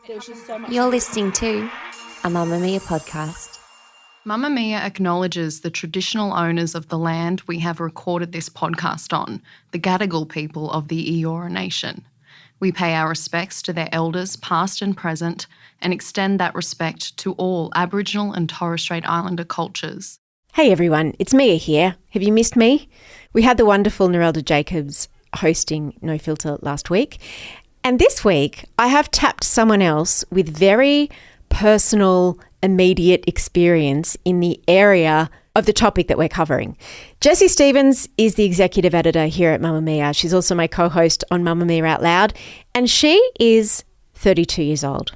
There's just so much. You're listening to a Mamamia podcast. Mamamia acknowledges the traditional owners of the land we have recorded this podcast on, the Gadigal people of the Eora Nation. We pay our respects to their elders, past and present, and extend that respect to all Aboriginal and Torres Strait Islander cultures. Hey everyone, it's Mia here. Have you missed me? We had the wonderful Nerelda Jacobs hosting No Filter last week. And this week, I have tapped someone else with very personal, immediate experience in the area of the topic that we're covering. Jessie Stephens is the executive editor here at Mamamia. She's also my co-host on Mamamia Out Loud, and she is 32 years old.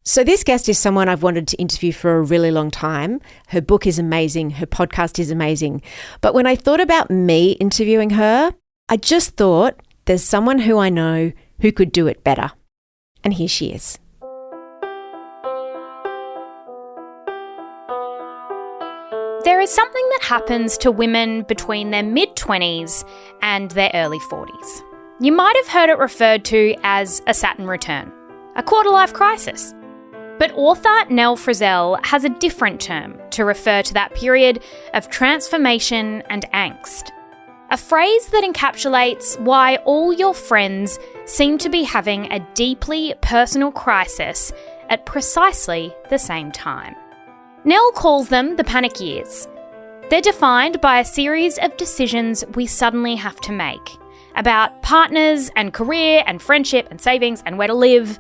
So this guest is someone I've wanted to interview for a really long time. Her book is amazing. Her podcast is amazing. But when I thought about me interviewing her, I just thought there's someone who I know who could do it better. And here she is. There is something that happens to women between their mid-20s and their early 40s. You might have heard it referred to as a Saturn return, a quarter-life crisis. But author Nell Frizzell has a different term to refer to that period of transformation and angst. A phrase that encapsulates why all your friends seem to be having a deeply personal crisis at precisely the same time. Nell calls them the panic years. They're defined by a series of decisions we suddenly have to make about partners and career and friendship and savings and where to live.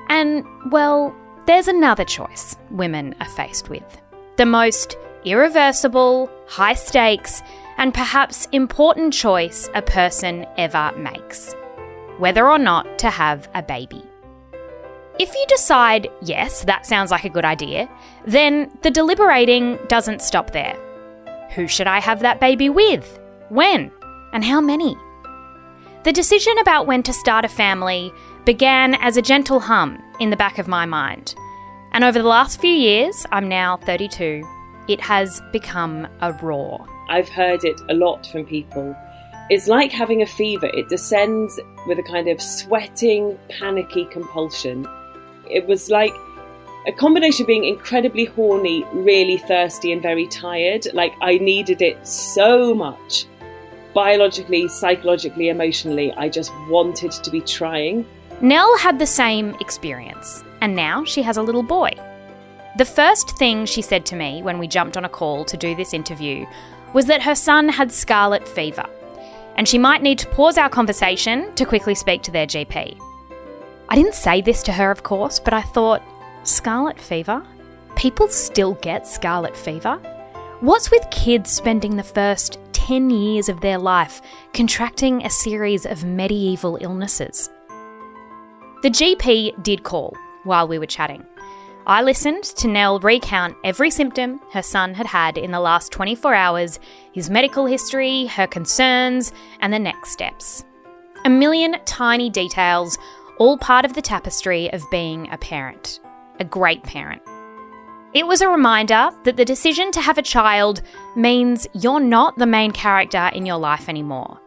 And, well, there's another choice women are faced with. The most irreversible, high stakes, and perhaps important choice a person ever makes: whether or not to have a baby. If you decide, yes, that sounds like a good idea, then the deliberating doesn't stop there. Who should I have that baby with? When? And how many? The decision about when to start a family began as a gentle hum in the back of my mind. And over the last few years, I'm now 32, it has become a roar. I've heard it a lot from people. It's like having a fever. It descends with a kind of sweating, panicky compulsion. It was like a combination of being incredibly horny, really thirsty and very tired. Like I needed it so much. Biologically, psychologically, emotionally, I just wanted to be trying. Nell had the same experience, and now she has a little boy. The first thing she said to me when we jumped on a call to do this interview was that her son had scarlet fever, and she might need to pause our conversation to quickly speak to their GP. I didn't say this to her, of course, but I thought, scarlet fever? People still get scarlet fever? What's with kids spending the first 10 years of their life contracting a series of medieval illnesses? The GP did call while we were chatting. I listened to Nell recount every symptom her son had had in the last 24 hours, his medical history, her concerns, and the next steps. A million tiny details, all part of the tapestry of being a parent, a great parent. It was a reminder that the decision to have a child means you're not the main character in your life anymore.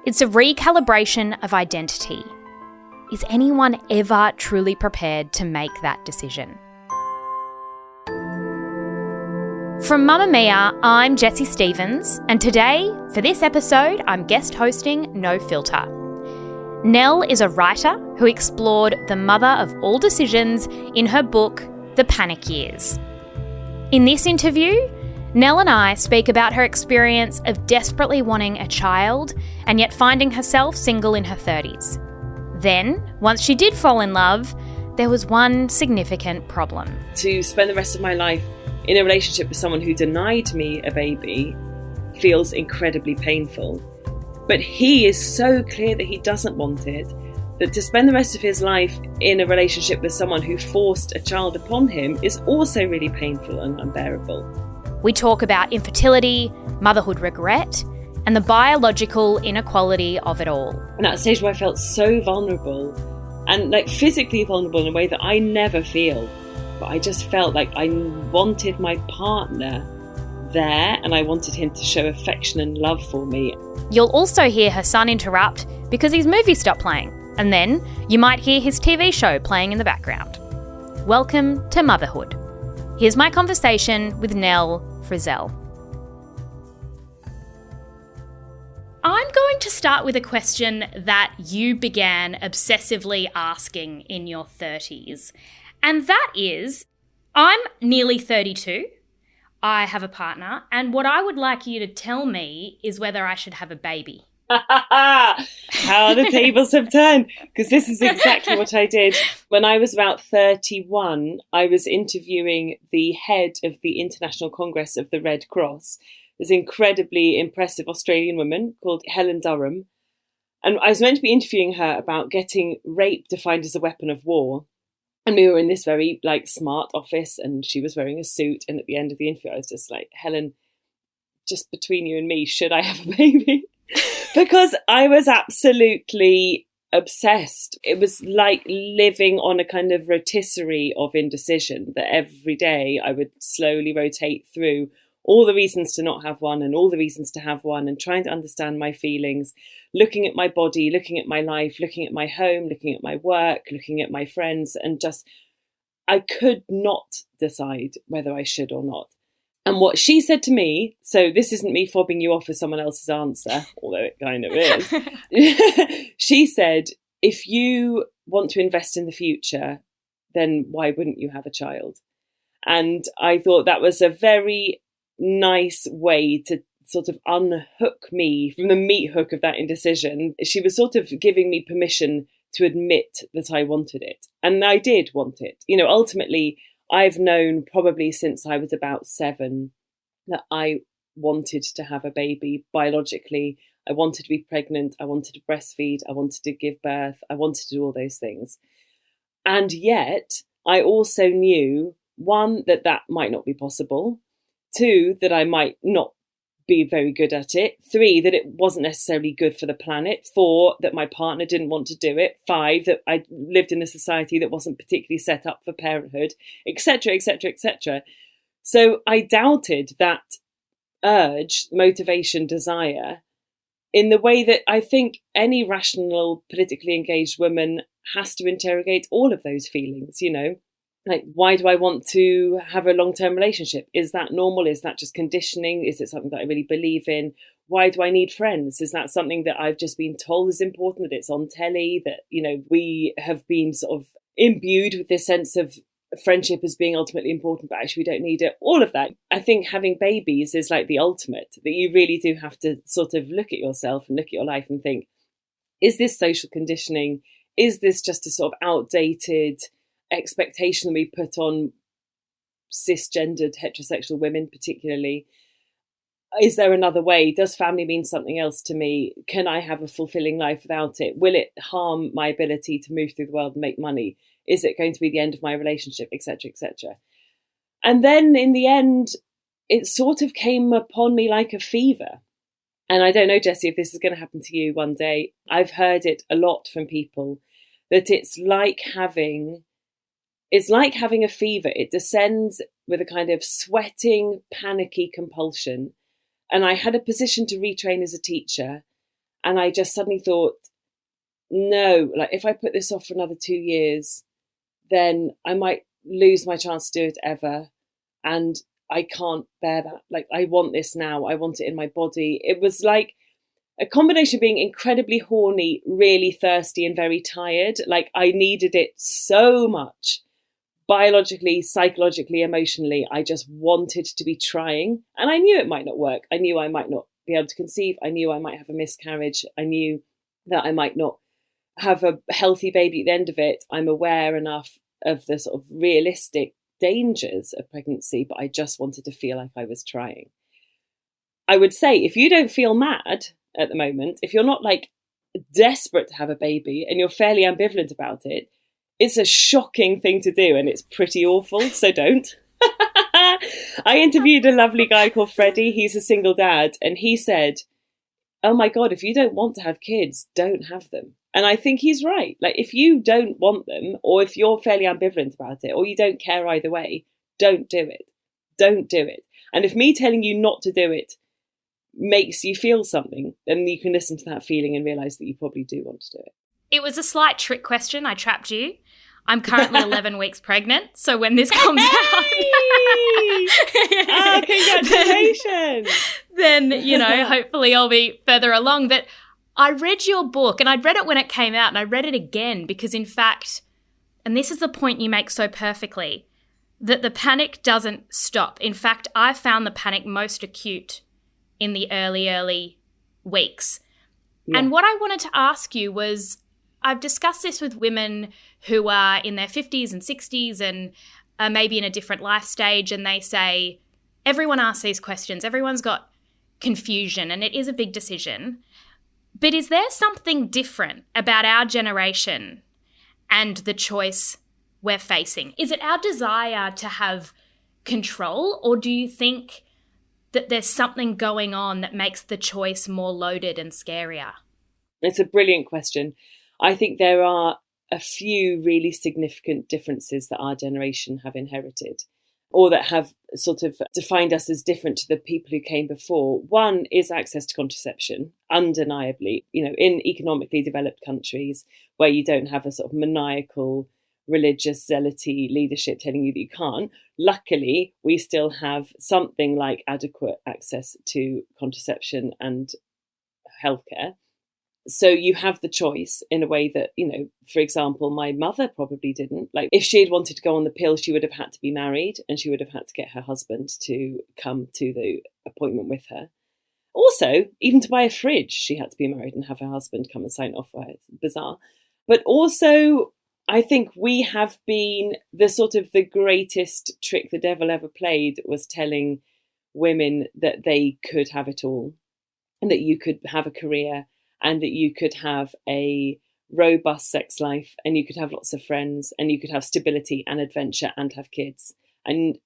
It's a recalibration of identity. Is anyone ever truly prepared to make that decision? From Mamamia, I'm Jessie Stephens, and today, for this episode, I'm guest hosting No Filter. Nell is a writer who explored the mother of all decisions in her book, The Panic Years. In this interview, Nell and I speak about her experience of desperately wanting a child and yet finding herself single in her 30s. Then, once she did fall in love, there was one significant problem. To spend the rest of my life in a relationship with someone who denied me a baby feels incredibly painful. But he is so clear that he doesn't want it, that to spend the rest of his life in a relationship with someone who forced a child upon him is also really painful and unbearable. We talk about infertility, motherhood regret, and the biological inequality of it all. And at a stage where I felt so vulnerable and like physically vulnerable in a way that I never feel. But I just felt like I wanted my partner there and I wanted him to show affection and love for me. You'll also hear her son interrupt because his movie stopped playing. And then you might hear his TV show playing in the background. Welcome to motherhood. Here's my conversation with Nell Frizzell. I'm going to start with a question that you began obsessively asking in your 30s. And that is, I'm nearly 32. I have a partner. And what I would like you to tell me is whether I should have a baby. How the tables have turned, because this is exactly what I did. When I was about 31, I was interviewing the head of the International Congress of the Red Cross, this incredibly impressive Australian woman called Helen Durham. And I was meant to be interviewing her about getting rape defined as a weapon of war. And we were in this very smart office and she was wearing a suit. And at the end of the interview, I was just like, Helen, just between you and me, should I have a baby? Because I was absolutely obsessed. It was like living on a kind of rotisserie of indecision, that every day I would slowly rotate through all the reasons to not have one and all the reasons to have one, and trying to understand my feelings, looking at my body, looking at my life, looking at my home, looking at my work, looking at my friends, and just, I could not decide whether I should or not. And what she said to me, so this isn't me fobbing you off as someone else's answer, although it kind of is. She said, if you want to invest in the future, then why wouldn't you have a child? And I thought that was a very nice way to sort of unhook me from the meat hook of that indecision. She was sort of giving me permission to admit that I wanted it. And I did want it. You know, ultimately, I've known probably since I was about 7 that I wanted to have a baby biologically. I wanted to be pregnant. I wanted to breastfeed. I wanted to give birth. I wanted to do all those things. And yet I also knew, 1, that might not be possible. 2, that I might not be very good at it. 3, that it wasn't necessarily good for the planet. 4, that my partner didn't want to do it. 5, that I lived in a society that wasn't particularly set up for parenthood, etc., etc., etc. So I doubted that urge, motivation, desire, in the way that I think any rational, politically engaged woman has to interrogate all of those feelings, you know. Like, why do I want to have a long-term relationship? Is that normal? Is that just conditioning? Is it something that I really believe in? Why do I need friends? Is that something that I've just been told is important, that it's on telly, that, you know, we have been sort of imbued with this sense of friendship as being ultimately important, but actually we don't need it? All of that. I think having babies is like the ultimate, that you really do have to sort of look at yourself and look at your life and think, is this social conditioning? Is this just a sort of outdated expectation that we put on cisgendered heterosexual women particularly? Is there another way? Does family mean something else to me? Can I have a fulfilling life without it? Will it harm my ability to move through the world and make money? Is it going to be the end of my relationship, etc., etc.? And then in the end, it sort of came upon me like a fever. And I don't know, Jessie, if this is going to happen to you one day. I've heard it a lot from people, that it's like having a fever. It descends with a kind of sweating, panicky compulsion. And I had a position to retrain as a teacher. And I just suddenly thought, no, like if I put this off for another 2 years, then I might lose my chance to do it ever. And I can't bear that. Like, I want this now. I want it in my body. It was like a combination of being incredibly horny, really thirsty and very tired. Like, I needed it so much. Biologically, psychologically, emotionally, I just wanted to be trying. And I knew it might not work. I knew I might not be able to conceive. I knew I might have a miscarriage. I knew that I might not have a healthy baby at the end of it. I'm aware enough of the sort of realistic dangers of pregnancy, but I just wanted to feel like I was trying. I would say, if you don't feel mad at the moment, if you're not like desperate to have a baby and you're fairly ambivalent about it, it's a shocking thing to do and it's pretty awful, so don't. I interviewed a lovely guy called Freddie. He's a single dad, and he said, oh my God, if you don't want to have kids, don't have them. And I think he's right. Like, if you don't want them, or if you're fairly ambivalent about it, or you don't care either way, don't do it. Don't do it. And if me telling you not to do it makes you feel something, then you can listen to that feeling and realise that you probably do want to do it. It was a slight trick question. I trapped you. I'm currently 11 weeks pregnant, so when this comes out... Oh, congratulations! Then, hopefully I'll be further along. But I read your book, and I'd read it when it came out, and I read it again because, in fact, and this is the point you make so perfectly, that the panic doesn't stop. In fact, I found the panic most acute in the early weeks. Yeah. And what I wanted to ask you was, I've discussed this with women who are in their 50s and 60s and are maybe in a different life stage, and they say, everyone asks these questions, everyone's got confusion, and it is a big decision. But is there something different about our generation and the choice we're facing? Is it our desire to have control, or do you think that there's something going on that makes the choice more loaded and scarier? It's a brilliant question. I think there are a few really significant differences that our generation have inherited, or that have sort of defined us as different to the people who came before. One is access to contraception, undeniably. In economically developed countries where you don't have a sort of maniacal religious zealoty leadership telling you that you can't, luckily we still have something like adequate access to contraception and healthcare. So you have the choice in a way that, for example, my mother probably didn't. Like, if she had wanted to go on the pill, she would have had to be married, and she would have had to get her husband to come to the appointment with her. Also, even to buy a fridge, she had to be married and have her husband come and sign off for her. It's bizarre. But also, I think we have been the greatest trick the devil ever played was telling women that they could have it all, and that you could have a career, and that you could have a robust sex life, and you could have lots of friends, and you could have stability and adventure and have kids. And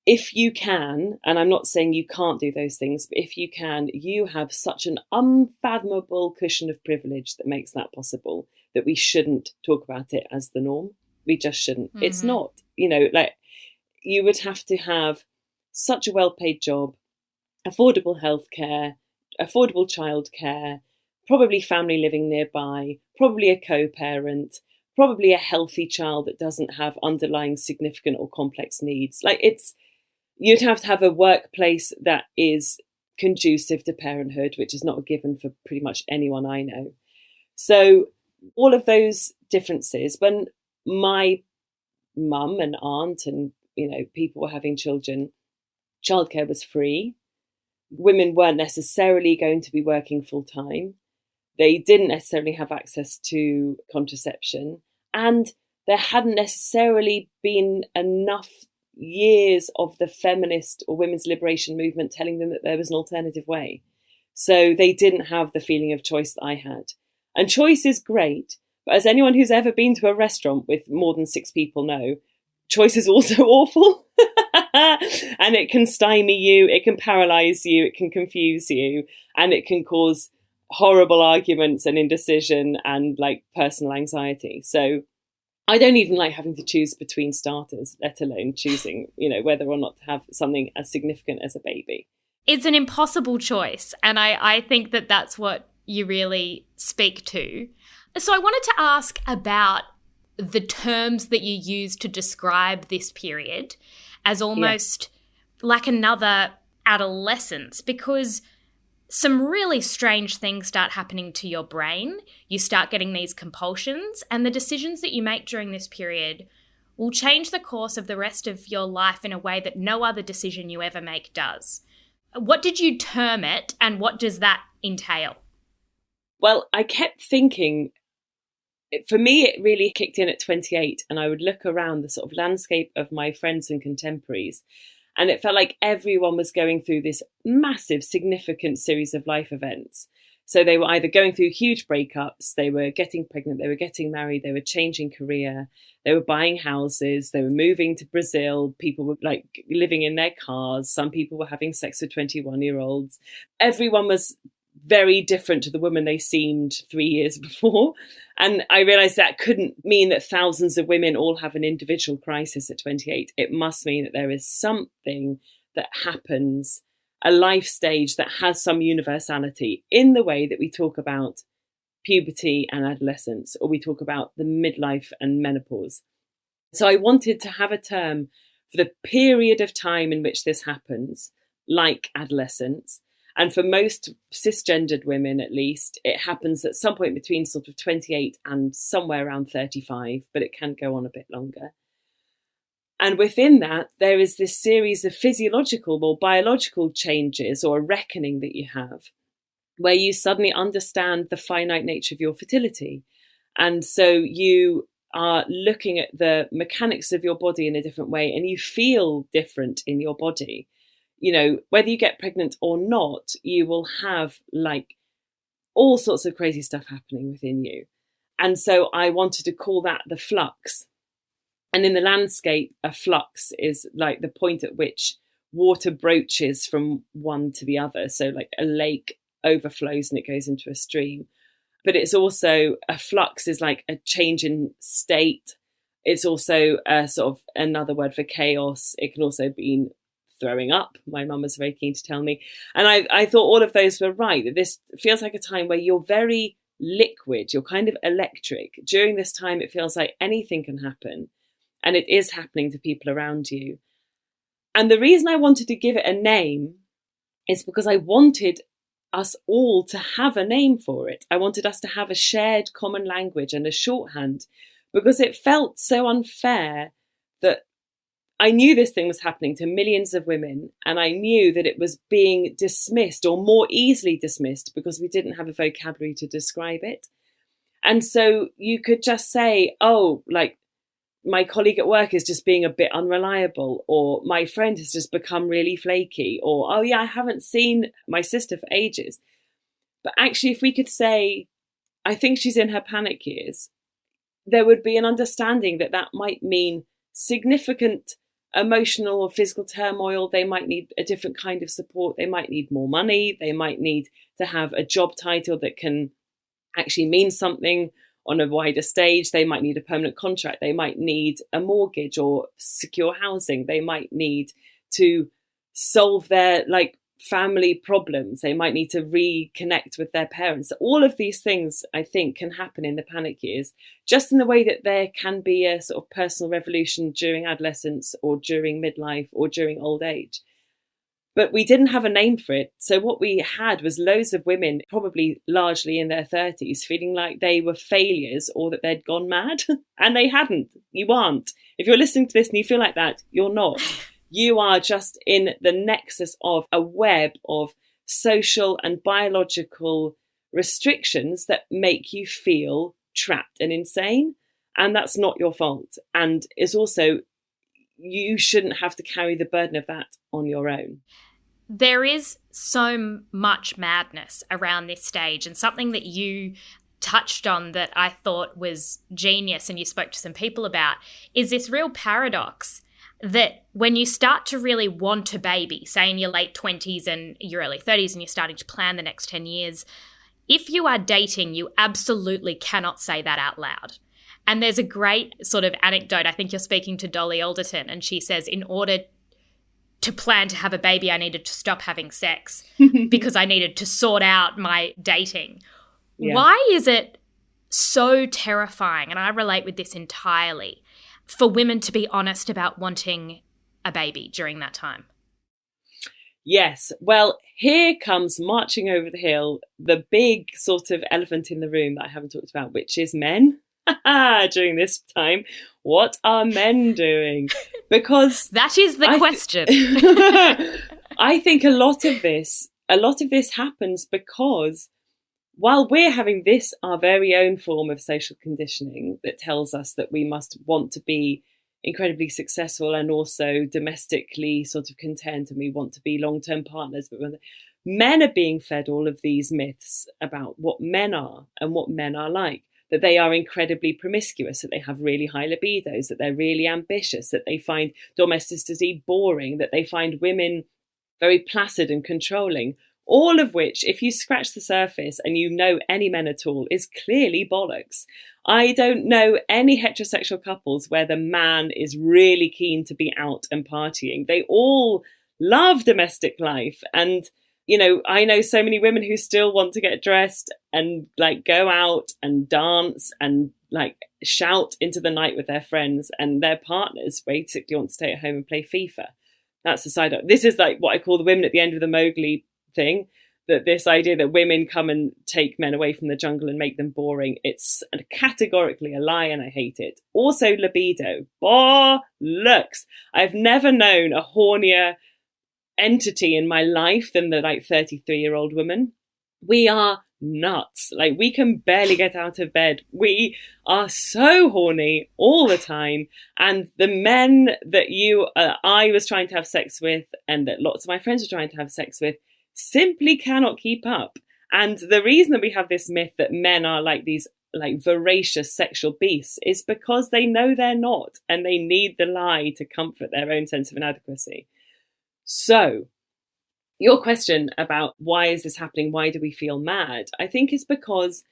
if you can, and I'm not saying you can't do those things, but if you can, you have such an unfathomable cushion of privilege that makes that possible, that we shouldn't talk about it as the norm. We just shouldn't. Mm-hmm. It's not, you would have to have such a well-paid job, affordable healthcare, affordable childcare, probably family living nearby, probably a co-parent, probably a healthy child that doesn't have underlying significant or complex needs. You'd have to have a workplace that is conducive to parenthood, which is not a given for pretty much anyone I know. So all of those differences, when my mum and aunt and, people were having children, childcare was free. Women weren't necessarily going to be working full time. They didn't necessarily have access to contraception, and there hadn't necessarily been enough years of the feminist or women's liberation movement telling them that there was an alternative way. So they didn't have the feeling of choice that I had. And choice is great, but as anyone who's ever been to a restaurant with more than 6 people know, choice is also awful. And it can stymie you, it can paralyze you, it can confuse you, and it can cause horrible arguments and indecision and personal anxiety. So I don't even like having to choose between starters, let alone choosing, whether or not to have something as significant as a baby. It's an impossible choice. And I think that that's what you really speak to. So I wanted to ask about the terms that you use to describe this period as almost like another adolescence, because some really strange things start happening to your brain. You start getting these compulsions, and the decisions that you make during this period will change the course of the rest of your life in a way that no other decision you ever make does. What did you term it, and what does that entail? Well, I kept thinking, for me, it really kicked in at 28, and I would look around the sort of landscape of my friends and contemporaries, and it felt like everyone was going through this massive, significant series of life events. So they were either going through huge breakups, they were getting pregnant, they were getting married, they were changing career, they were buying houses, they were moving to Brazil, people were living in their cars, some people were having sex with 21-year-olds. Everyone was very different to the woman they seemed 3 years before. And I realised that couldn't mean that thousands of women all have an individual crisis at 28. It must mean that there is something that happens, a life stage that has some universality in the way that we talk about puberty and adolescence, or we talk about the midlife and menopause. So I wanted to have a term for the period of time in which this happens, like adolescence. And for most cisgendered women, at least, it happens at some point between sort of 28 and somewhere around 35, but it can go on a bit longer. And within that, there is this series of physiological or biological changes, or a reckoning that you have, where you suddenly understand the finite nature of your fertility. And so you are looking at the mechanics of your body in a different way, and you feel different in your body. You know, whether you get pregnant or not, you will have like all sorts of crazy stuff happening within you. And so I wanted to call that the flux. And in the landscape, a flux is like the point at which water broaches from one to the other. So like a lake overflows and it goes into a stream. But it's also, a flux is like a change in state. It's also a sort of another word for chaos. It can also be throwing up. My mum was very keen to tell me. And I thought all of those were right. That this feels like a time where you're very liquid. You're kind of electric. During this time, it feels like anything can happen. And it is happening to people around you. And the reason I wanted to give it a name is because I wanted us all to have a name for it. I wanted us to have a shared common language and a shorthand, because it felt so unfair that I knew this thing was happening to millions of women, and I knew that it was being dismissed, or more easily dismissed, because we didn't have a vocabulary to describe it. And so you could just say, oh, like, my colleague at work is just being a bit unreliable, or my friend has just become really flaky, or, oh yeah, I haven't seen my sister for ages. But actually, if we could say, I think she's in her panic years, there would be an understanding that that might mean significant emotional or physical turmoil. They might need a different kind of support. They might need more money. They might need to have a job title that can actually mean something on a wider stage. They might need a permanent contract. They might need a mortgage or secure housing. They might need to solve their family problems. They might need to reconnect with their parents. All of these things, I think, can happen in the panic years, just in the way that there can be a sort of personal revolution during adolescence or during midlife or during old age. But we didn't have a name for it. So what we had was loads of women, probably largely in their 30s, feeling like they were failures or that they'd gone mad. And they hadn't. You aren't. If you're listening to this and you feel like that, you're not. You are just in the nexus of a web of social and biological restrictions that make you feel trapped and insane. And that's not your fault. And it's also, you shouldn't have to carry the burden of that on your own. There is so much madness around this stage, and something that you touched on that I thought was genius and you spoke to some people about is this real paradox that when you start to really want a baby, say in your late 20s and your early 30s, and you're starting to plan the next 10 years, if you are dating, you absolutely cannot say that out loud. And there's a great sort of anecdote. I think you're speaking to Dolly Alderton, and she says, in order to plan to have a baby, I needed to stop having sex because I needed to sort out my dating. Yeah. Why is it so terrifying, and I relate with this entirely, for women to be honest about wanting a baby during that time? Yes. Well, here comes marching over the hill the big sort of elephant in the room that I haven't talked about, which is men. During this time, what are men doing? Because that is the question. I think a lot of this happens because while we're having this, our very own form of social conditioning that tells us that we must want to be incredibly successful and also domestically sort of content, and we want to be long-term partners, but men are being fed all of these myths about what men are and what men are like. That they are incredibly promiscuous, that they have really high libidos, that they're really ambitious, that they find domesticity boring, that they find women very placid and controlling. All of which, if you scratch the surface and you know any men at all, is clearly bollocks. I don't know any heterosexual couples where the man is really keen to be out and partying. They all love domestic life. And, you know, I know so many women who still want to get dressed and like go out and dance and like shout into the night with their friends, and their partners basically want to stay at home and play FIFA. That's the side. This is like what I call the women at the end of the Mowgli thing. That this idea that women come and take men away from the jungle and make them boring, it's categorically a lie, and I hate it. Also, libido. Bollocks. I've never known a hornier entity in my life than the like 33-year-old woman. We are nuts. Like, we can barely get out of bed. We are so horny all the time. And the men that I was trying to have sex with, and that lots of my friends were trying to have sex with, simply cannot keep up. And the reason that we have this myth that men are like these like voracious sexual beasts is because they know they're not, and they need the lie to comfort their own sense of inadequacy. So your question about why is this happening, why do we feel mad, I think is because,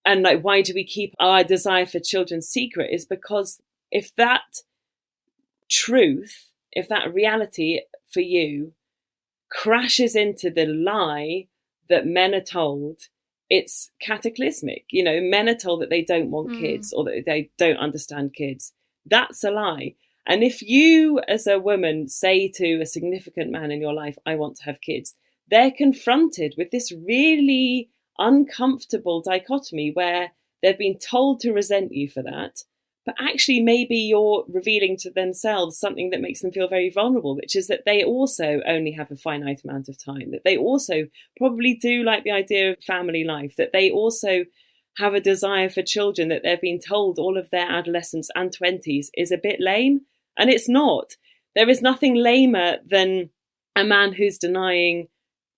and like why do we keep our desire for children secret, is because if that truth, if that reality for you crashes into the lie that men are told, it's cataclysmic. You know, men are told that they don't want kids, or that they don't understand kids. That's a lie. And if you as a woman say to a significant man in your life, I want to have kids, they're confronted with this really uncomfortable dichotomy where they've been told to resent you for that. But actually, maybe you're revealing to themselves something that makes them feel very vulnerable, which is that they also only have a finite amount of time, that they also probably do like the idea of family life, that they also have a desire for children that they've been told all of their adolescence and 20s is a bit lame. And it's not. There is nothing lamer than a man who's denying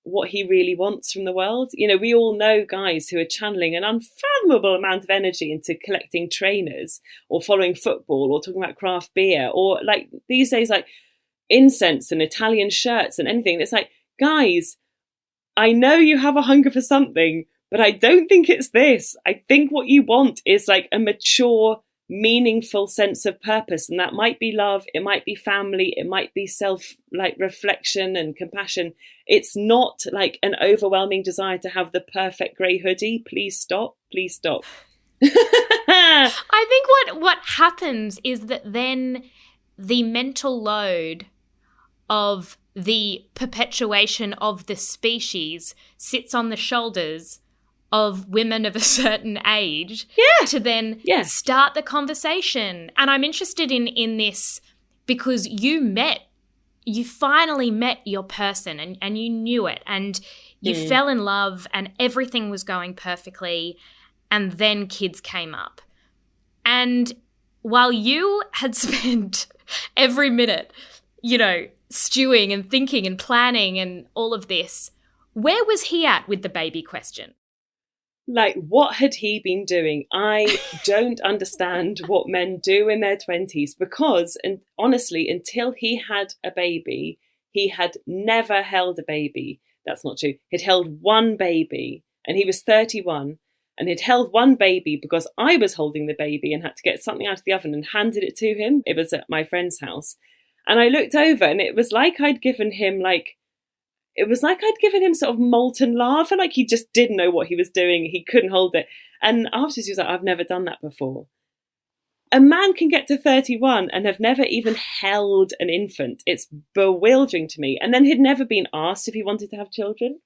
what he really wants from the world. You know, we all know guys who are channeling an unfathomable amount of energy into collecting trainers or following football or talking about craft beer, or like these days, like incense and Italian shirts and anything. It's like, guys, I know you have a hunger for something, but I don't think it's this. I think what you want is like a mature, meaningful sense of purpose, and that might be love, it might be family, it might be self like reflection and compassion. It's not like an overwhelming desire to have the perfect grey hoodie. Please stop I think what happens is that then the mental load of the perpetuation of the species sits on the shoulders of women of a certain age to then start the conversation. And I'm interested in this because you finally met your person, and you knew it, and you fell in love, and everything was going perfectly, and then kids came up. And while you had spent every minute, you know, stewing and thinking and planning and all of this, where was he at with the baby question? Like, what had he been doing? I don't understand what men do in their 20s, because, and honestly, until he had a baby, he had never held a baby. That's not true. He'd held one baby, and he was 31, and he'd held one baby because I was holding the baby and had to get something out of the oven and handed it to him. It was at my friend's house. And I looked over, and it was like I'd given him sort of molten lava, like he just didn't know what he was doing. He couldn't hold it. And afterwards he was like, I've never done that before. A man can get to 31 and have never even held an infant. It's bewildering to me. And then he'd never been asked if he wanted to have children.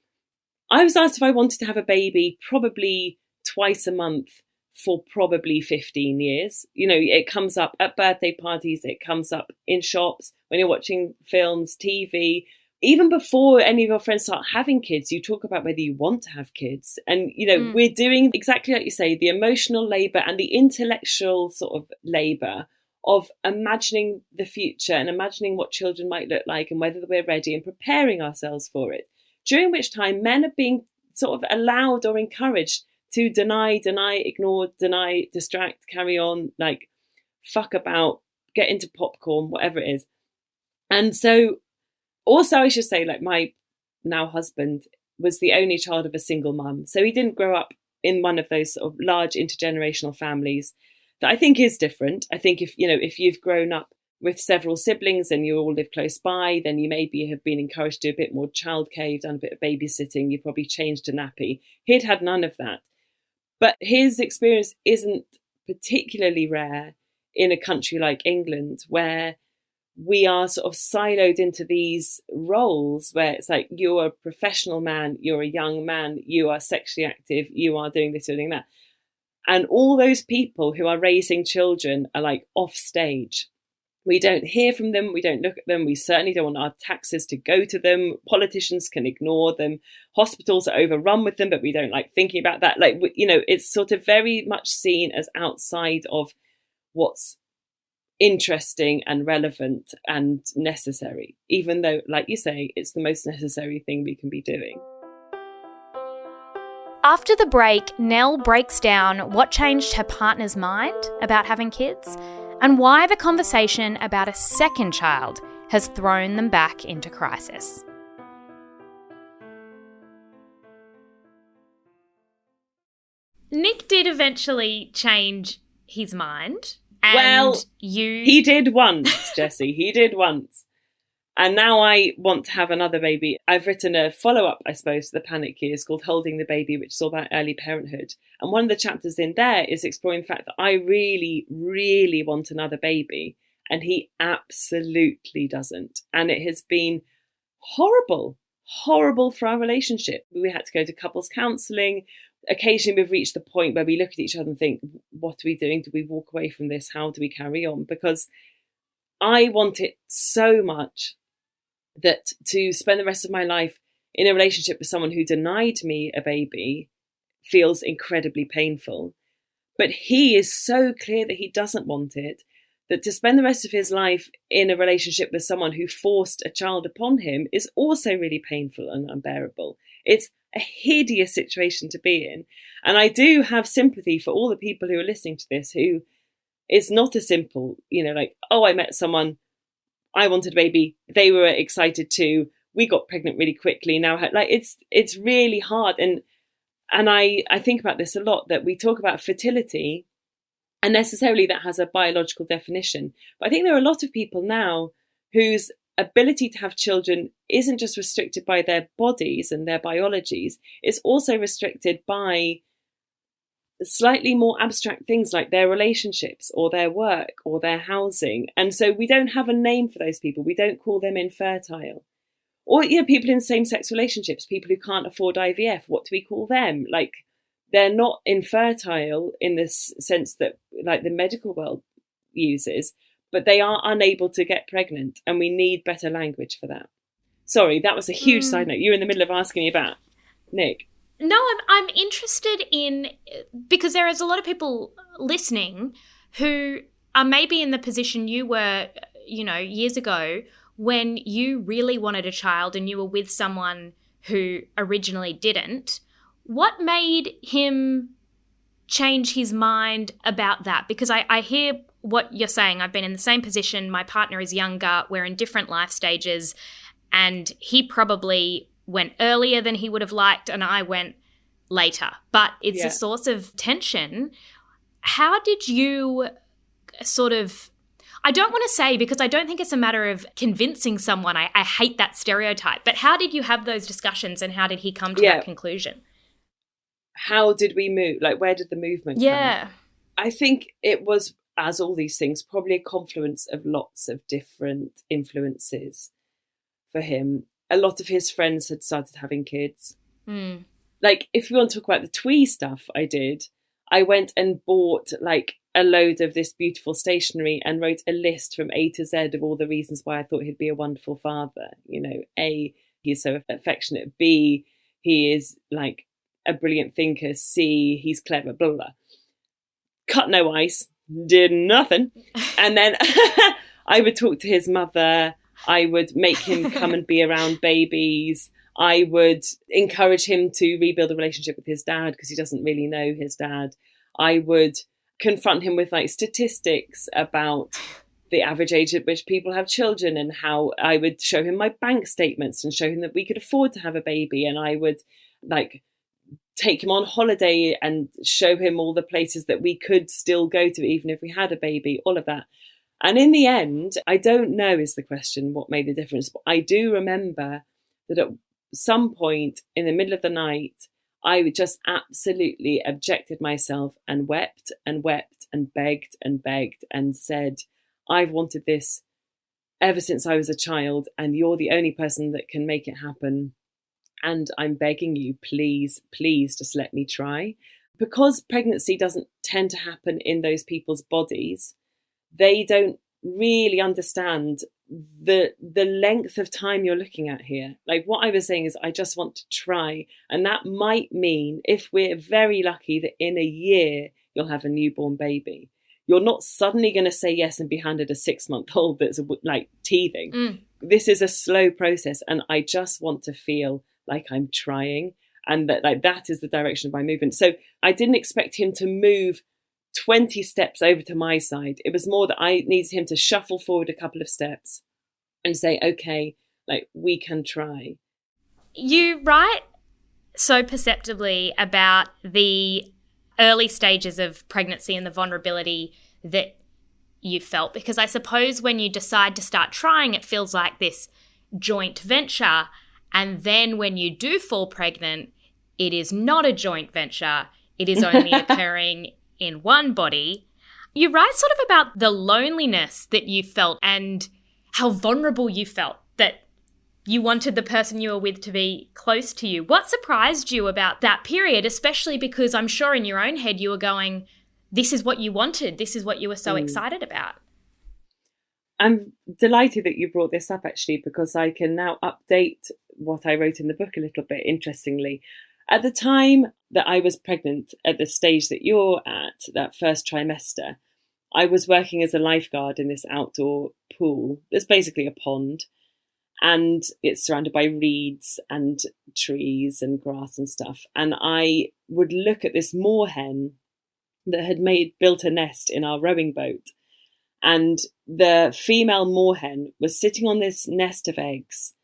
I was asked if I wanted to have a baby probably twice a month for probably 15 years. You know, it comes up at birthday parties, it comes up in shops, when you're watching films, TV. Even before any of your friends start having kids, you talk about whether you want to have kids. And, you know, we're doing exactly like you say, the emotional labour and the intellectual sort of labour of imagining the future and imagining what children might look like and whether we're ready and preparing ourselves for it. During which time men are being sort of allowed or encouraged to deny, ignore, distract, carry on, like fuck about, get into popcorn, whatever it is. And so also, I should say, like, my now husband was the only child of a single mum. So he didn't grow up in one of those sort of large intergenerational families that I think is different. I think if you've grown up with several siblings and you all live close by, then you maybe have been encouraged to do a bit more childcare, you've done a bit of babysitting, you've probably changed a nappy. He'd had none of that. But his experience isn't particularly rare in a country like England, where we are sort of siloed into these roles where it's like, you're a professional man, you're a young man, you are sexually active, you are doing this, you're doing that. And all those people who are raising children are like off stage. We don't hear from them. We don't look at them. We certainly don't want our taxes to go to them. Politicians can ignore them. Hospitals are overrun with them, but we don't like thinking about that. Like, you know, it's sort of very much seen as outside of what's interesting and relevant and necessary, even though, like you say, it's the most necessary thing we can be doing. After the break, Nell breaks down what changed her partner's mind about having kids and why the conversation about a second child has thrown them back into crisis. Nick did eventually change his mind. And he did once, Jessie. He did once. And now I want to have another baby. I've written a follow-up, I suppose, to the Panic Years called Holding the Baby, which is all about early parenthood. And one of the chapters in there is exploring the fact that I really, really want another baby. And he absolutely doesn't. And it has been horrible for our relationship. We had to go to couples counselling. Occasionally we've reached the point where we look at each other and think, what are we doing? Do we walk away from this? How do we carry on? Because I want it so much that to spend the rest of my life in a relationship with someone who denied me a baby feels incredibly painful. But he is so clear that he doesn't want it, that to spend the rest of his life in a relationship with someone who forced a child upon him is also really painful and unbearable. It's a hideous situation to be in. And I do have sympathy for all the people who are listening to this, who it's not as simple, you know, like, oh, I met someone, I wanted a baby, they were excited too, we got pregnant really quickly. Now, like, it's really hard. And I think about this a lot, that we talk about fertility and necessarily that has a biological definition. But I think there are a lot of people now whose ability to have children isn't just restricted by their bodies and their biologies, it's also restricted by slightly more abstract things like their relationships or their work or their housing. And so we don't have a name for those people. We don't call them infertile. Or, you know, people in same-sex relationships, people who can't afford IVF, what do we call them? Like, they're not infertile in this sense that, like, the medical world uses, but they are unable to get pregnant, and we need better language for that. Sorry, that was a huge side note. You're in the middle of asking me about Nick. No, I'm interested in, because there is a lot of people listening who are maybe in the position you were, you know, years ago when you really wanted a child and you were with someone who originally didn't. What made him change his mind about that? Because I hear what you're saying. I've been in the same position. My partner is younger. We're in different life stages. And he probably went earlier than he would have liked and I went later. But it's a source of tension. How did you sort of, I don't want to say, because I don't think it's a matter of convincing someone. I hate that stereotype. But how did you have those discussions and how did he come to that conclusion? How did we move? Like, where did the movement come? I think it was, as all these things, probably a confluence of lots of different influences for him. A lot of his friends had started having kids. Like, if you want to talk about the twee stuff I did, I went and bought like a load of this beautiful stationery and wrote a list from A to Z of all the reasons why I thought he'd be a wonderful father. You know, A, he's so affectionate. B, he is like a brilliant thinker. C, he's clever, blah, blah, blah. Cut no ice, did nothing. And then I would talk to his mother. I would make him come and be around babies. I would encourage him to rebuild a relationship with his dad because he doesn't really know his dad. I would confront him with like statistics about the average age at which people have children, and how I would show him my bank statements and show him that we could afford to have a baby. And I would like take him on holiday and show him all the places that we could still go to even if we had a baby, all of that. And in the end, I don't know is the question, what made the difference. But I do remember that at some point in the middle of the night, I just absolutely objected myself and wept and wept and begged and said, I've wanted this ever since I was a child, and you're the only person that can make it happen. And I'm begging you, please, please just let me try. Because pregnancy doesn't tend to happen in those people's bodies, they don't really understand the length of time you're looking at here. Like what I was saying is I just want to try. And that might mean, if we're very lucky, that in a year you'll have a newborn baby. You're not suddenly going to say yes and be handed a 6-month-old that's like teething. This is a slow process, and I just want to feel like I'm trying, and that is the direction of my movement. So I didn't expect him to move 20 steps over to my side. It was more that I needed him to shuffle forward a couple of steps and say, okay, like we can try. You write so perceptibly about the early stages of pregnancy and the vulnerability that you felt, because I suppose when you decide to start trying, it feels like this joint venture. And then when you do fall pregnant, it is not a joint venture. It is only occurring in one body. You write sort of about the loneliness that you felt and how vulnerable you felt, that you wanted the person you were with to be close to you. What surprised you about that period, especially because I'm sure in your own head you were going, this is what you wanted, this is what you were so excited about? I'm delighted that you brought this up, actually, because I can now update what I wrote in the book a little bit, interestingly. At the time that I was pregnant, at the stage that you're at, that first trimester, I was working as a lifeguard in this outdoor pool. It's basically a pond, and it's surrounded by reeds and trees and grass and stuff. And I would look at this moorhen that had built a nest in our rowing boat. And the female moorhen was sitting on this nest of eggs.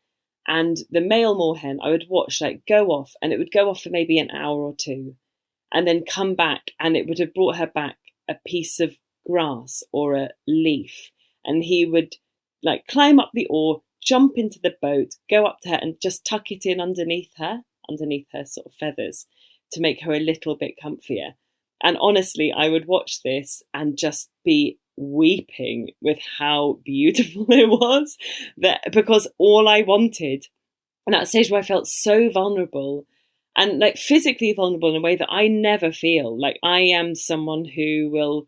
And the male moorhen, I would watch go off, and it would go off for maybe an hour or two, and then come back, and it would have brought her back a piece of grass or a leaf. And he would climb up the oar, jump into the boat, go up to her and just tuck it in underneath her sort of feathers to make her a little bit comfier. And honestly, I would watch this and just be weeping with how beautiful it was, because all I wanted, and at that stage where I felt so vulnerable and physically vulnerable in a way that I never feel. I am someone who will,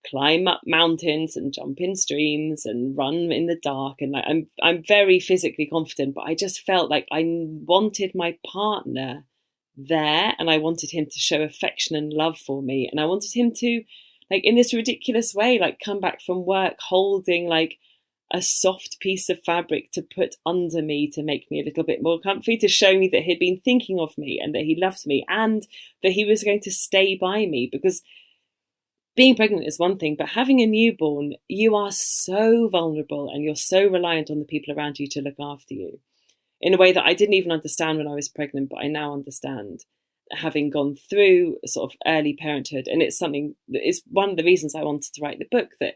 climb up mountains and jump in streams and run in the dark, and I'm very physically confident, but I just felt like I wanted my partner there, and I wanted him to show affection and love for me, and I wanted him to, in this ridiculous way, come back from work holding a soft piece of fabric to put under me to make me a little bit more comfy, to show me that he'd been thinking of me and that he loved me and that he was going to stay by me. Because being pregnant is one thing, but having a newborn, you are so vulnerable and you're so reliant on the people around you to look after you in a way that I didn't even understand when I was pregnant, but I now understand, having gone through sort of early parenthood. And it's something that is one of the reasons I wanted to write the book, that,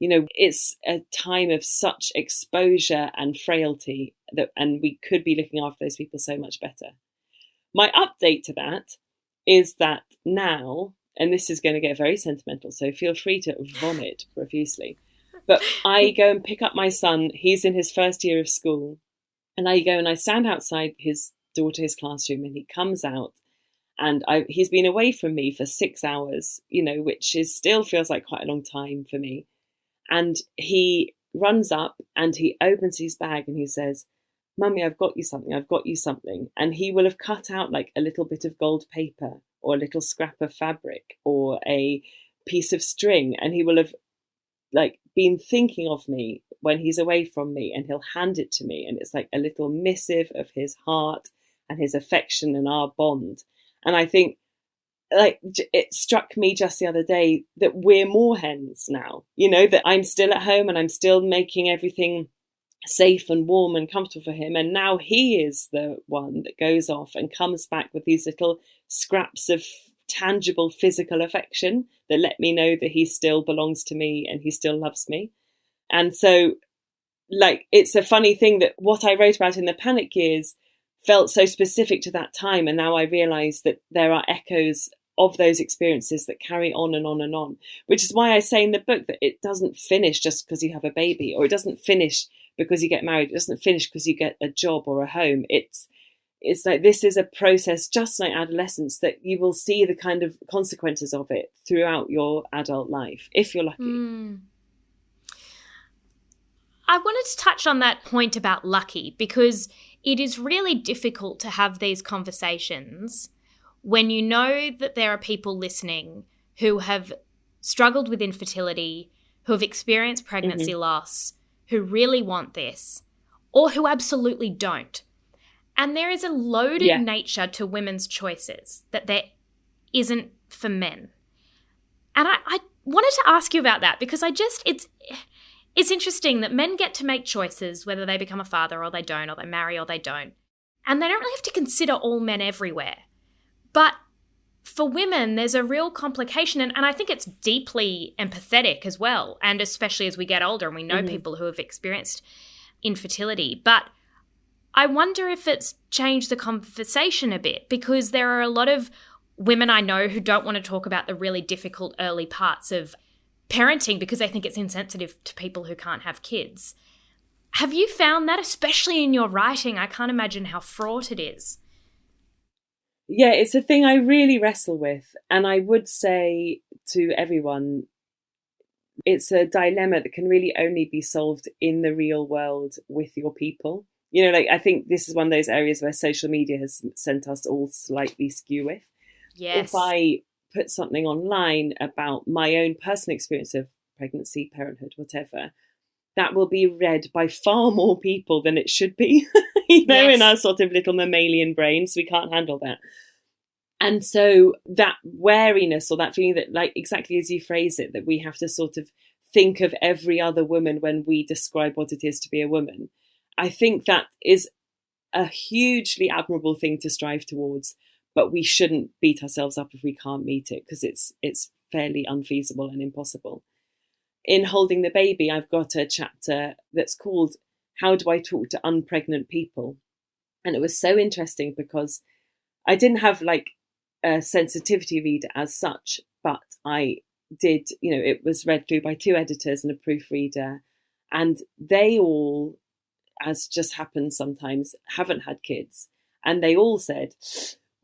it's a time of such exposure and frailty and we could be looking after those people so much better. My update to that is that now, and this is going to get very sentimental, so feel free to vomit profusely, but I go and pick up my son. He's in his first year of school, and I go and I stand outside his daughter's classroom, and he comes out, and he's been away from me for 6 hours, which still feels like quite a long time for me. And he runs up and he opens his bag and he says, "Mummy, I've got you something. And he will have cut out a little bit of gold paper or a little scrap of fabric or a piece of string. And he will have been thinking of me when he's away from me, and he'll hand it to me. And it's a little missive of his heart and his affection and our bond." And I think it struck me just the other day that we're moorhens now, that I'm still at home and I'm still making everything safe and warm and comfortable for him. And now he is the one that goes off and comes back with these little scraps of tangible physical affection that let me know that he still belongs to me and he still loves me. And so, like, it's a funny thing that what I wrote about in the panic years felt so specific to that time. And now I realise that there are echoes of those experiences that carry on and on and on, which is why I say in the book that it doesn't finish just because you have a baby, or it doesn't finish because you get married. It doesn't finish because you get a job or a home. It's like, this is a process, just like adolescence, that you will see the kind of consequences of it throughout your adult life, if you're lucky. I wanted to touch on that point about lucky, because it is really difficult to have these conversations when you know that there are people listening who have struggled with infertility, who have experienced pregnancy loss, who really want this, or who absolutely don't. And there is a loaded nature to women's choices that there isn't for men. And I wanted to ask you about that, because it's interesting that men get to make choices, whether they become a father or they don't, or they marry or they don't. And they don't really have to consider all men everywhere. But for women, there's a real complication, and I think it's deeply empathetic as well, and especially as we get older and we know people who have experienced infertility. But I wonder if it's changed the conversation a bit, because there are a lot of women I know who don't want to talk about the really difficult early parts of parenting because they think it's insensitive to people who can't have kids. Have you found that, especially in your writing? I can't imagine how fraught it is. Yeah, it's a thing I really wrestle with. And I would say to everyone, it's a dilemma that can really only be solved in the real world with your people. You know, like, I think this is one of those areas where social media has sent us all slightly skew with. Yes. If I put something online about my own personal experience of pregnancy, parenthood, whatever, that will be read by far more people than it should be, in our sort of little mammalian brains. We can't handle that. And so that wariness, or that feeling that, like, exactly as you phrase it, that we have to sort of think of every other woman when we describe what it is to be a woman, I think that is a hugely admirable thing to strive towards, but we shouldn't beat ourselves up if we can't meet it, because it's fairly unfeasible and impossible. In Holding the Baby, I've got a chapter that's called How Do I Talk to Unpregnant People? And it was so interesting because I didn't have like a sensitivity reader as such, but I did, it was read through by 2 editors and a proofreader, and they all, as just happens sometimes, haven't had kids. And they all said,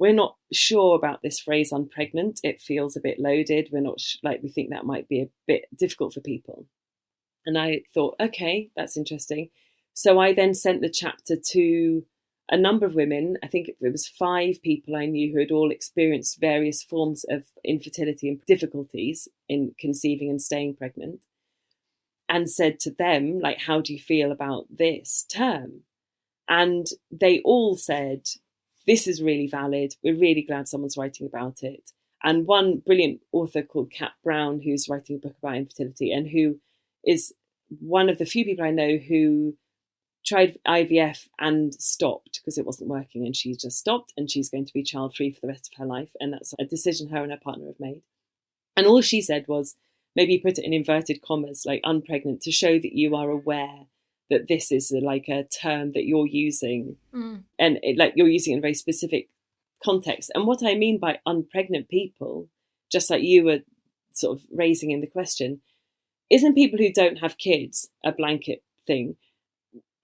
we're not sure about this phrase unpregnant. It feels a bit loaded. We're not we think that might be a bit difficult for people. And I thought, okay, that's interesting. So I then sent the chapter to a number of women. I think it was 5 people I knew who had all experienced various forms of infertility and difficulties in conceiving and staying pregnant, and said to them, like, how do you feel about this term? And they all said, this is really valid. We're really glad someone's writing about it. And one brilliant author called Kat Brown, who's writing a book about infertility, and who is one of the few people I know who tried IVF and stopped because it wasn't working, and she just stopped, and she's going to be child-free for the rest of her life. And that's a decision her and her partner have made. And all she said was, maybe put it in inverted commas, like unpregnant, to show that you are aware that this is like a term that you're using, and you're using it in a very specific context. And what I mean by unpregnant people, just like you were sort of raising in the question, isn't people who don't have kids a blanket thing.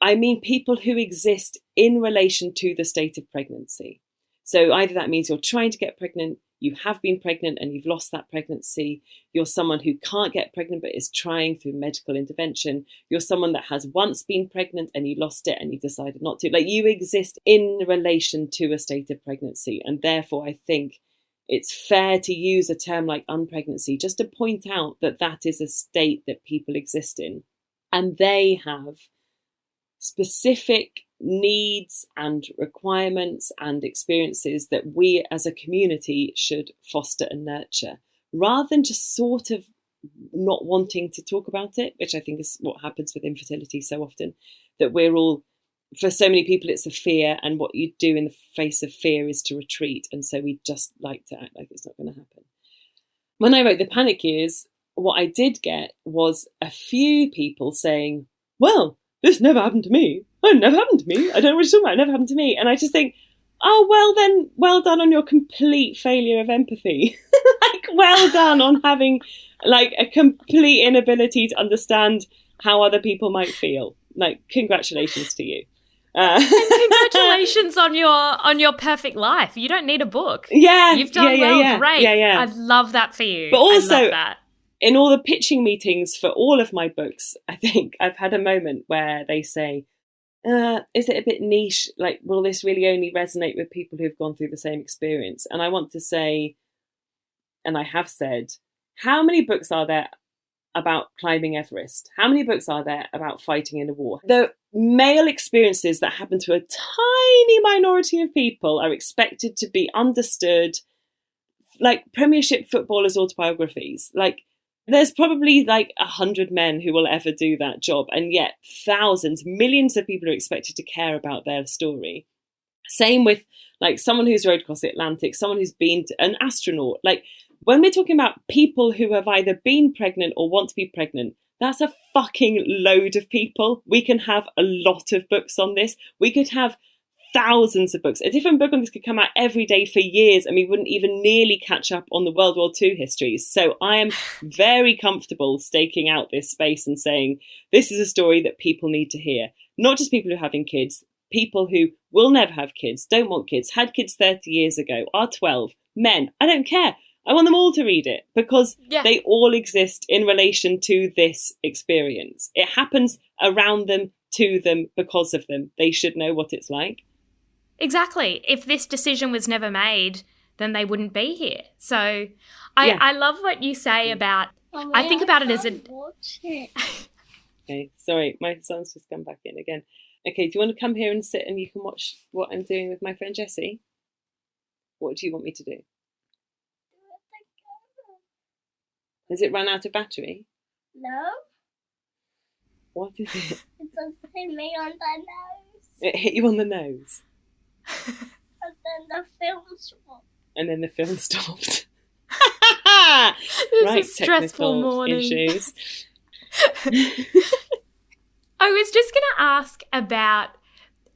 I mean people who exist in relation to the state of pregnancy. So either that means you're trying to get pregnant, you have been pregnant and you've lost that pregnancy. You're someone who can't get pregnant but is trying through medical intervention. You're someone that has once been pregnant and you lost it and you decided not to. Like, you exist in relation to a state of pregnancy. And therefore, I think it's fair to use a term like unpregnancy just to point out that that is a state that people exist in. And they have specific needs and requirements and experiences that we as a community should foster and nurture, rather than just sort of not wanting to talk about it, which I think is what happens with infertility so often, that we're all for so many people, it's a fear, and what you do in the face of fear is to retreat. And so we just like to act like it's not going to happen. When I wrote The Panic Years, what I did get was a few people saying, well, this never happened to me. Oh, it never happened to me. I don't know what you're talking about. It never happened to me. And I just think, oh, well then, well done on your complete failure of empathy. Like, well done on having like a complete inability to understand how other people might feel. Like, congratulations to you. And congratulations on your perfect life. You don't need a book. Yeah, you've done great. Yeah. I love that for you. But also, I love that. In all the pitching meetings for all of my books, I think I've had a moment where they say, is it a bit niche? Like, will this really only resonate with people who've gone through the same experience? And I want to say, and I have said, how many books are there about climbing Everest? How many books are there about fighting in a war? The male experiences that happen to a tiny minority of people are expected to be understood, like Premiership footballers' autobiographies. Like, there's probably like 100 men who will ever do that job, and yet thousands, millions of people are expected to care about their story. Same with like someone who's rowed across the Atlantic, someone who's been an astronaut. Like, when we're talking about people who have either been pregnant or want to be pregnant, that's a fucking load of people. We can have a lot of books on this. We could have thousands of books. A different book on this could come out every day for years, and we wouldn't even nearly catch up on the World War II histories. So I am very comfortable staking out this space and saying, this is a story that people need to hear. Not just people who are having kids, people who will never have kids, don't want kids, had kids 30 years ago, are 12, men. I don't care. I want them all to read it because they all exist in relation to this experience. It happens around them, to them, because of them. They should know what it's like. Exactly. If this decision was never made, then they wouldn't be here. So I love what you say about, Mommy, I think about it as a... Okay, sorry, my son's just come back in again. Okay, do you want to come here and sit and you can watch what I'm doing with my friend Jessie? What do you want me to do? Has it run out of battery? No. What is it? It just hit me on the nose. It hit you on the nose? And then the film stopped. And then the film stopped. This is a stressful morning. Issues. I was just going to ask about,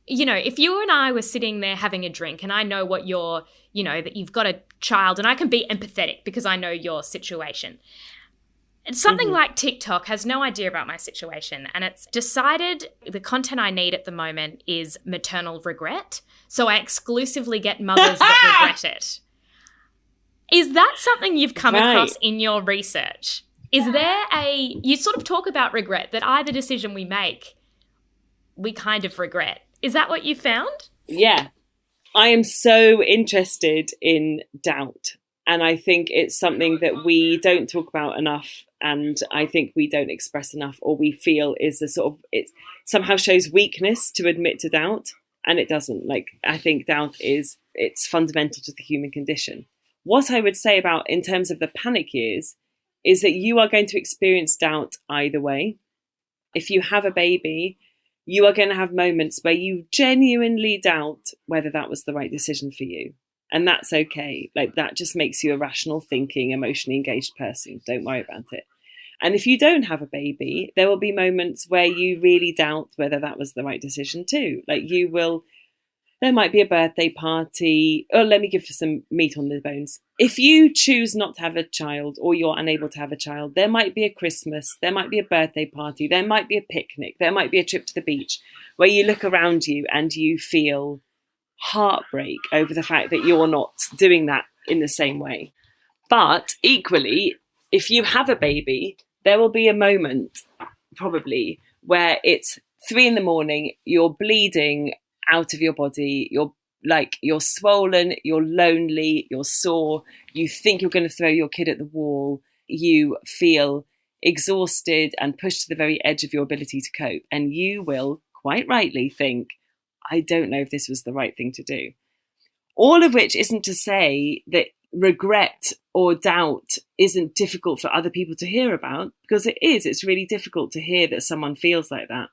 you know, if you and I were sitting there having a drink and I know what you're, you know, that you've got a child, and I can be empathetic because I know your situation. And something like TikTok has no idea about my situation, and it's decided the content I need at the moment is maternal regret. So I exclusively get mothers that regret it. Is that something you've come across in your research? Is there you sort of talk about regret, that either decision we make, we kind of regret. Is that what you found? Yeah. I am so interested in doubt. And I think it's something that we don't talk about enough. And I think we don't express enough, or we feel is a sort of, it somehow shows weakness to admit to doubt. And it doesn't. Like, I think doubt it's fundamental to the human condition. What I would say about in terms of the panic years is that you are going to experience doubt either way. If you have a baby, you are going to have moments where you genuinely doubt whether that was the right decision for you. And that's okay. Like, that just makes you a rational thinking, emotionally engaged person. Don't worry about it. And if you don't have a baby, there will be moments where you really doubt whether that was the right decision too. Like, there might be a birthday party. Oh, let me give you some meat on the bones. If you choose not to have a child, or you're unable to have a child, there might be a Christmas, there might be a birthday party, there might be a picnic, there might be a trip to the beach where you look around you and you feel heartbreak over the fact that you're not doing that in the same way. But equally, if you have a baby, there will be a moment probably where it's 3 a.m, you're bleeding out of your body, you're swollen, you're lonely, you're sore, you think you're going to throw your kid at the wall, you feel exhausted and pushed to the very edge of your ability to cope, and you will quite rightly think, I don't know if this was the right thing to do. All of which isn't to say that regret or doubt isn't difficult for other people to hear about, because it is. It's really difficult to hear that someone feels like that.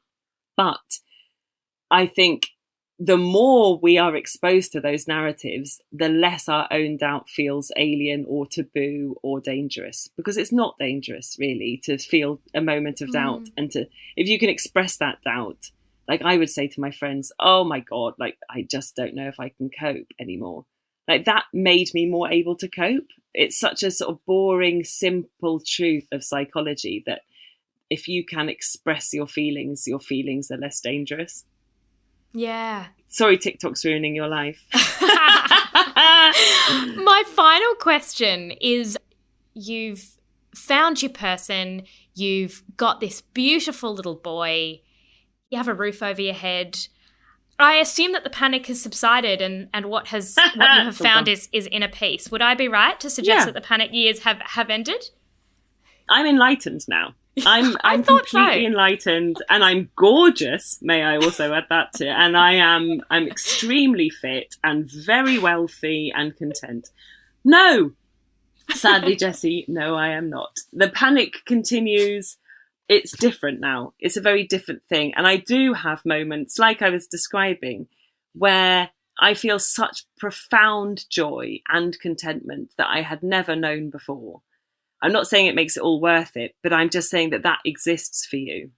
But I think the more we are exposed to those narratives, the less our own doubt feels alien or taboo or dangerous, because it's not dangerous really to feel a moment of doubt. And if you can express that doubt, like I would say to my friends, oh my God, like I just don't know if I can cope anymore. Like that made me more able to cope. It's such a sort of boring, simple truth of psychology that if you can express your feelings are less dangerous. Yeah. Sorry, TikTok's ruining your life. My final question is, you've found your person, you've got this beautiful little boy, you have a roof over your head. I assume that the panic has subsided and what you have found is inner peace. Would I be right to suggest that the panic years have ended? I'm enlightened now. I'm completely enlightened, and I'm gorgeous. May I also add that to? And I'm extremely fit and very wealthy and content. No, sadly, Jessie, no, I am not. The panic continues. It's different now. It's a very different thing, and I do have moments, like I was describing, where I feel such profound joy and contentment that I had never known before. I'm not saying it makes it all worth it, but I'm just saying that exists for you.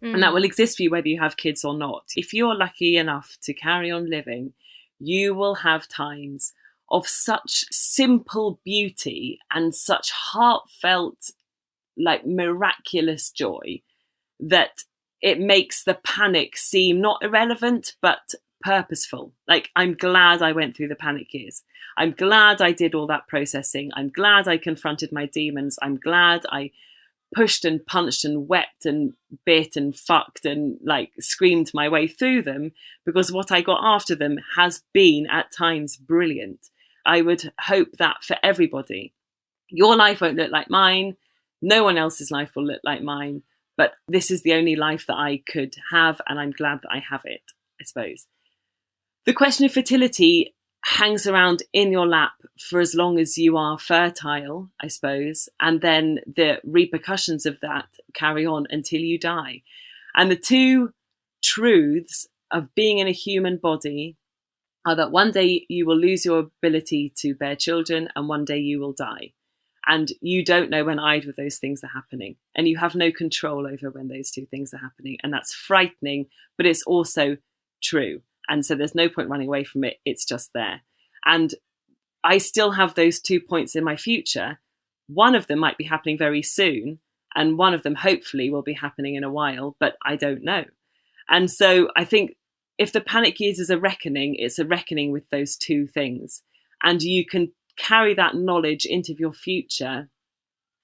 And that will exist for you whether you have kids or not. If you're lucky enough to carry on living, you will have times of such simple beauty and such heartfelt, like miraculous joy that it makes the panic seem not irrelevant, but purposeful. Like, I'm glad I went through the panic years. I'm glad I did all that processing. I'm glad I confronted my demons. I'm glad I pushed and punched and wept and bit and fucked and like screamed my way through them, because what I got after them has been at times brilliant. I would hope that for everybody. Your life won't look like mine. No one else's life will look like mine. But this is the only life that I could have, and I'm glad that I have it, I suppose. The question of fertility hangs around in your lap for as long as you are fertile, I suppose, and then the repercussions of that carry on until you die. And the two truths of being in a human body are that one day you will lose your ability to bear children, and one day you will die. And you don't know when either of those things are happening, and you have no control over when those two things are happening. And that's frightening, but it's also true. And so there's no point running away from it. It's just there. And I still have those 2 points in my future. One of them might be happening very soon, and one of them hopefully will be happening in a while, but I don't know. And so I think if the panic years is a reckoning, it's a reckoning with those two things. And you can carry that knowledge into your future,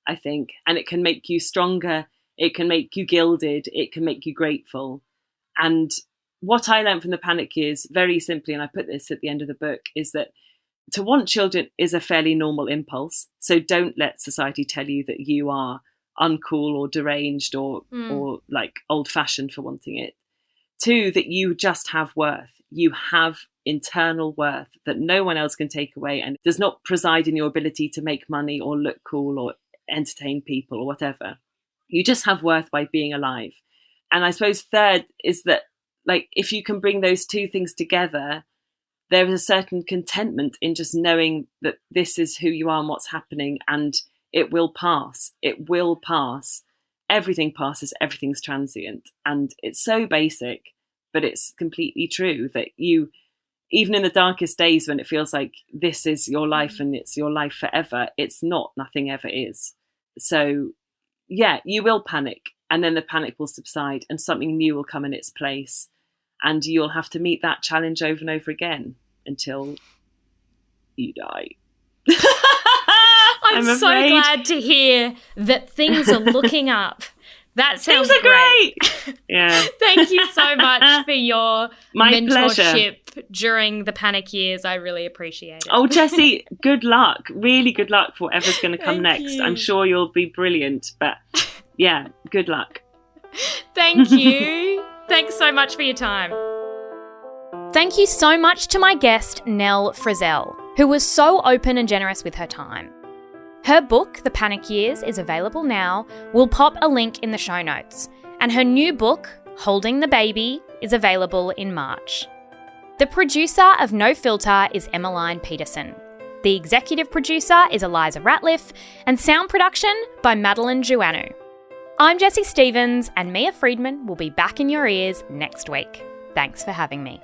I think, and it can make you stronger. It can make you gilded. It can make you grateful. And what I learned from the panic years, very simply, and I put this at the end of the book, is that to want children is a fairly normal impulse. So don't let society tell you that you are uncool or deranged or like old-fashioned for wanting it. 2, that you just have worth. You have internal worth that no one else can take away, and does not preside in your ability to make money or look cool or entertain people or whatever. You just have worth by being alive. And I suppose 3rd is that, like, if you can bring those two things together, there is a certain contentment in just knowing that this is who you are and what's happening, and it will pass. It will pass. Everything passes. Everything's transient. And it's so basic, but it's completely true that you, even in the darkest days when it feels like this is your life and it's your life forever, it's not. Nothing ever is. So, yeah, you will panic, and then the panic will subside and something new will come in its place. And you'll have to meet that challenge over and over again until you die. I'm so glad to hear that things are looking up. That sounds things are great. Yeah. Thank you so much for your mentorship pleasure. During the panic years. I really appreciate it. Oh, Jessie, good luck. Really good luck for whatever's going to come next. You. I'm sure you'll be brilliant. But yeah, good luck. Thank you. Thanks so much for your time. Thank you so much to my guest, Nell Frizzell, who was so open and generous with her time. Her book, The Panic Years, is available now. We'll pop a link in the show notes. And her new book, Holding the Baby, is available in March. The producer of No Filter is Emmeline Peterson. The executive producer is Eliza Ratliff, and sound production by Madeline Joannou. I'm Jessie Stephens, and Mia Friedman will be back in your ears next week. Thanks for having me.